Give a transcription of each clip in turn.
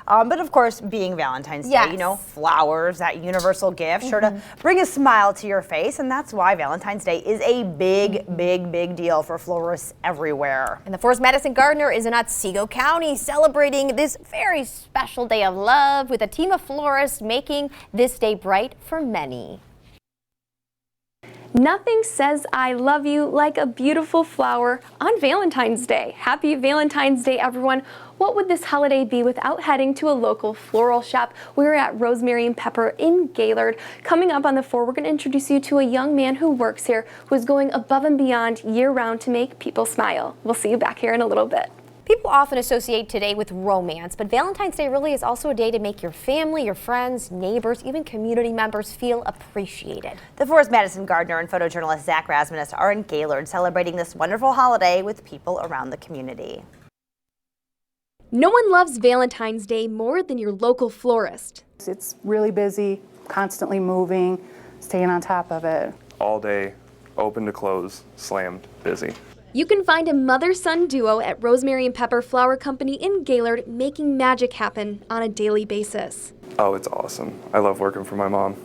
But of course, being Valentine's Day, you know, flowers, that universal gift, sure to bring a smile to your face. And that's why Valentine's Day is a big deal for florists everywhere. And the Forest Madison Gardner is in Otsego County celebrating this very special day of love with a team of florists making this day bright for many. Nothing says I love you like a beautiful flower on Valentine's Day. Happy Valentine's Day, everyone. What would this holiday be without heading to a local floral shop? We're at Rosemary and Pepper in Gaylord. Coming up on the 4, we're going to introduce you to a young man who works here who is going above and beyond year-round to make people smile. We'll see you back here in a little bit. People often associate today with romance, but Valentine's Day really is also a day to make your family, your friends, neighbors, even community members feel appreciated. The Forest Madison Gardner and photojournalist Zach Rasmussen are in Gaylord celebrating this wonderful holiday with people around the community. No one loves Valentine's Day more than your local florist. It's really busy, constantly moving, staying on top of it. All day, open to close, slammed, busy. You can find a mother-son duo at Rosemary and Pepper Flower Company in Gaylord making magic happen on a daily basis. Oh, it's awesome. I love working for my mom.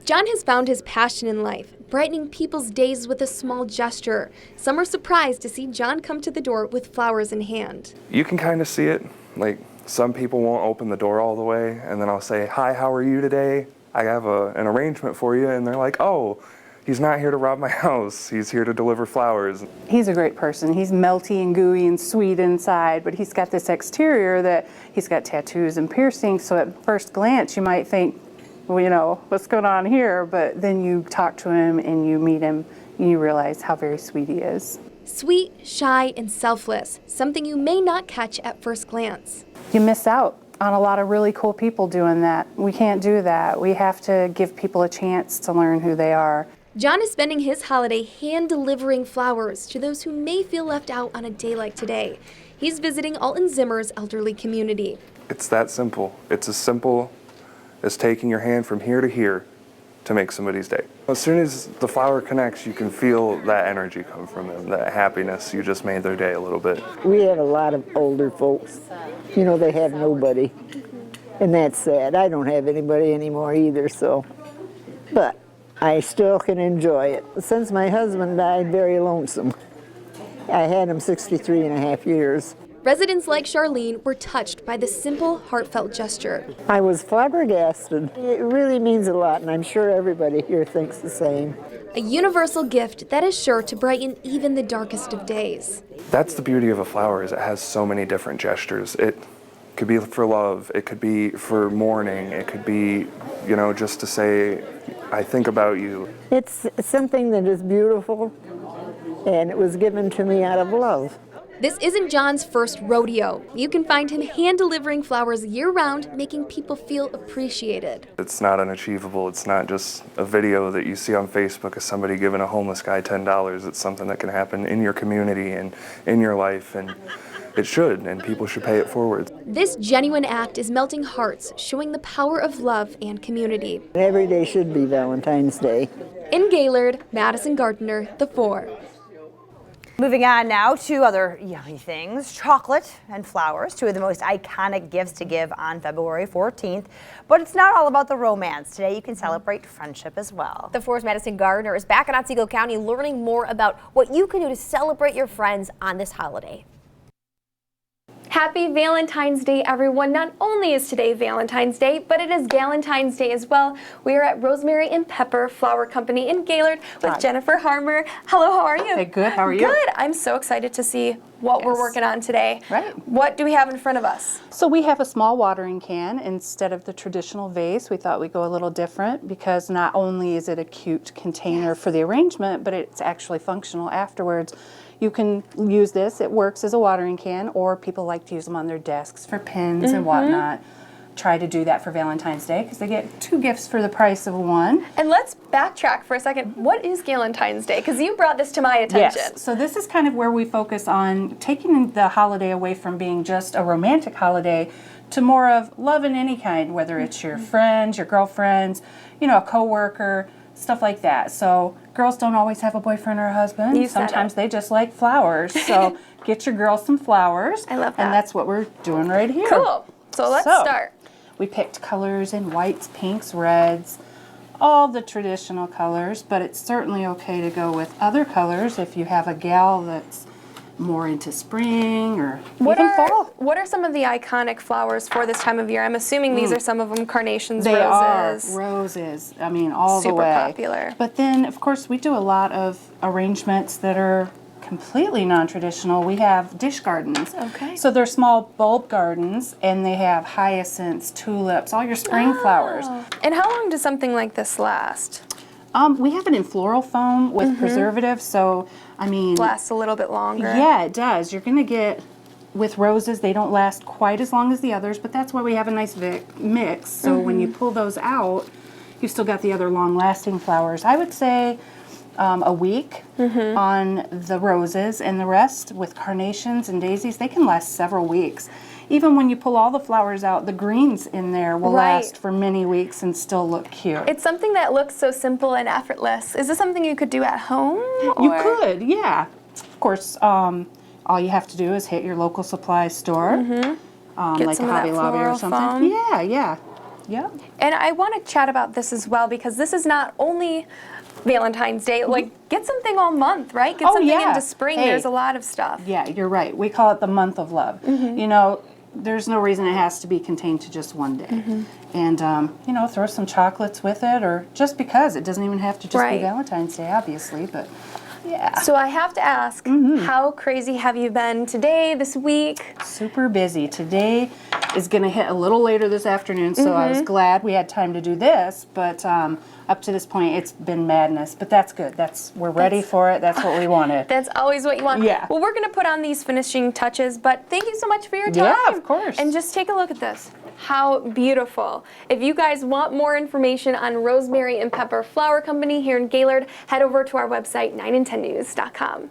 John has found his passion in life, brightening people's days with a small gesture. Some are surprised to see John come to the door with flowers in hand. You can kind of see it. Like, some people won't open the door all the way, and then I'll say, "Hi, how are you today? I have an arrangement for you," and they're like, "Oh, he's not here to rob my house. He's here to deliver flowers." He's a great person. He's melty and gooey and sweet inside, but he's got this exterior that he's got tattoos and piercings, so at first glance you might think, well, you know, what's going on here? But then you talk to him and you meet him and you realize how very sweet he is. Sweet, shy, and selfless, something you may not catch at first glance. You miss out on a lot of really cool people doing that. We can't do that. We have to give people a chance to learn who they are. John is spending his holiday hand-delivering flowers to those who may feel left out on a day like today. He's visiting Alton Zimmer's elderly community. It's that simple. It's as simple as taking your hand from here to here to make somebody's day. As soon as the flower connects, you can feel that energy come from them, that happiness. You just made their day a little bit. We have a lot of older folks. You know, they have nobody. And that's sad. I don't have anybody anymore either, so. But I still can enjoy it. Since my husband died, very lonesome. I had him 63 and a half years. Residents like Charlene were touched by the simple, heartfelt gesture. I was flabbergasted. It really means a lot, and I'm sure everybody here thinks the same. A universal gift that is sure to brighten even the darkest of days. That's the beauty of a flower, is it has so many different gestures. It could be for love, it could be for mourning, it could be, you know, just to say, I think about you. It's something that is beautiful, and it was given to me out of love. This isn't John's first rodeo. You can find him hand-delivering flowers year-round, making people feel appreciated. It's not unachievable. It's not just a video that you see on Facebook of somebody giving a homeless guy $10. It's something that can happen in your community and in your life, and it should, and people should pay it forward. This genuine act is melting hearts, showing the power of love and community. Every day should be Valentine's Day. In Gaylord, Madison Gardner, The 4. Moving on now to other yummy things, chocolate and flowers, 2 of the most iconic gifts to give on February 14th. But it's not all about the romance. Today you can celebrate friendship as well. The Forest Madison Gardner is back in Otsego County learning more about what you can do to celebrate your friends on this holiday. Happy Valentine's Day, everyone. Not only is today Valentine's Day, but it is Galentine's Day as well. We are at Rosemary and Pepper Flower Company in Gaylord with Jennifer Harmer. Hello, how are you? Hey, good. How are you? Good. I'm so excited to see what we're working on today. Right. What do we have in front of us? So we have a small watering can instead of the traditional vase. We thought we'd go a little different because not only is it a cute container for the arrangement, but it's actually functional afterwards. You can use this. It works as a watering can, or people like to use them on their desks for pins and whatnot. Try to do that for Valentine's Day because they get 2 gifts for the price of 1. And let's backtrack for a second. What is Galentine's Day? Because you brought this to my attention. Yes. So this is kind of where we focus on taking the holiday away from being just a romantic holiday to more of love in any kind, whether it's your friends, your girlfriends, you know, a coworker, stuff like that. So girls don't always have a boyfriend or a husband. Sometimes they just like flowers. So get your girls some flowers. I love that. And that's what we're doing right here. Cool. So let's start. We picked colors in whites, pinks, reds, all the traditional colors, but it's certainly okay to go with other colors if you have a gal that's more into spring or even fall. What are some of the iconic flowers for this time of year? I'm assuming these are some of them, carnations, They roses. are roses. I mean, all the Super way. popular. But then, of course, we do a lot of arrangements that are completely non-traditional. We have dish gardens. Okay. So they're small bulb gardens, and they have hyacinths, tulips, all your spring flowers. And how long does something like this last? We have it in floral foam with preservatives, so I mean, Lasts a little bit longer. yeah, it does. You're gonna get with roses, they don't last quite as long as the others, but that's why we have a nice mix. So when you pull those out, you still got the other long-lasting flowers. I would say a week on the roses, and the rest with carnations and daisies, they can last several weeks. Even when you pull all the flowers out, the greens in there will last for many weeks and still look cute. It's something that looks so simple and effortless. Is this something you could do at home? You or- could, yeah. Of course, all you have to do is hit your local supply store, Get like some a of that Hobby Lobby or floral something. foam. Yeah. And I want to chat about this as well, because this is not only Valentine's Day. Like, get something all month, right? Get something into spring. Hey. There's a lot of stuff. Yeah, you're right. We call it the month of love. You know, there's no reason it has to be contained to just one day. And, you know, throw some chocolates with it, or just because. It doesn't even have to just be Valentine's Day, obviously, but yeah. So I have to ask, how crazy have you been today, this week? Super busy. Today is going to hit a little later this afternoon, so I was glad we had time to do this, but up to this point, it's been madness, but that's good. We're ready for it. That's what we wanted. That's always what you want. Yeah. Well, we're going to put on these finishing touches, but thank you so much for your time. Yeah, of course. And just take a look at this. How beautiful. If you guys want more information on Rosemary and Pepper Flower Company here in Gaylord, head over to our website, 9and10news.com.